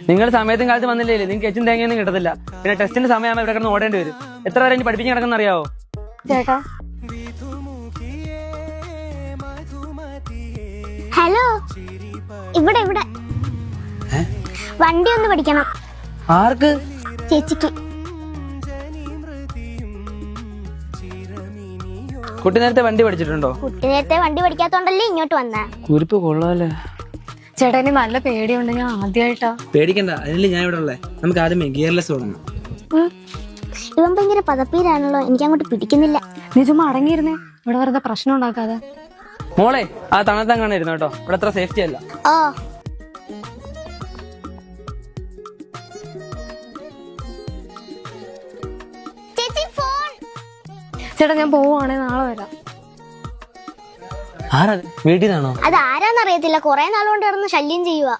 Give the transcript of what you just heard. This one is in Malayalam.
നിങ്ങൾ സമയത്തും കാലത്ത് വന്നില്ലേ നിങ്ങൾക്ക് എച്ചും തേങ്ങയൊന്നും കിട്ടത്തില്ല. പിന്നെ ടെസ്റ്റിന്റെ സമയമാകുമ്പോൾ ഇവിടെ കിടന്ന് ഓടേണ്ടി വരും. എത്ര വരെ ഇനി പഠിപ്പിക്കാൻ കിടക്കുന്ന അറിയാവോ? ചേട്ടാ ഹലോ, ഇവിടെ ഇവിടെ വണ്ടി ഒന്ന് പഠിക്കണം. ആർക്ക്? ചേച്ചിക്ക്. കുട്ടി നേരത്തെ വണ്ടി പഠിച്ചിട്ടുണ്ടോ? കുട്ടി നേരത്തെ വണ്ടി പഠിക്കാത്തോണ്ടല്ലേ ഇങ്ങോട്ട് വന്നേ. കുരിപ്പ് കൊള്ളാല്ലേ. ചേട്ടാ എനിക്ക് നല്ല പേടിയുണ്ട്, ഞാൻ ആദ്യമായിട്ടാ. പേടിക്കണ്ട, അതിനല്ലേ ഞാൻ ഇവിടെ ഉള്ളേ. നമുക്ക് ആദ്യമേ ഗിയർലെസ് തുടങ്ങാം. ഇവൻ ഭയങ്കര പതപ്പീരാണല്ലോ, എനിക്ക് അങ്ങോട്ട് പിടിക്കുന്നില്ല. നീ ചുമ്മാ അടങ്ങിയിരുന്നേ, ഇവിടെ വെറുതെ പ്രശ്നം ഉണ്ടാക്കാതെ. മോളെ ആ തണുത്താൻ കാണായിരുന്നു കേട്ടോ, ഇവിടെ അത്ര സേഫ്റ്റി അല്ല. ഓ ചേച്ചി ഫോൺ. ചേട്ടാ ഞാൻ പോവുകയാണെ നാളെ വരാം. ആരത്? വീട്ടിൽ നിന്നാണോ? അത് ആരാന്നറിയത്തില്ല, കൊറേ നാളുകൊണ്ട് കിടന്ന് ശല്യം ചെയ്യുക.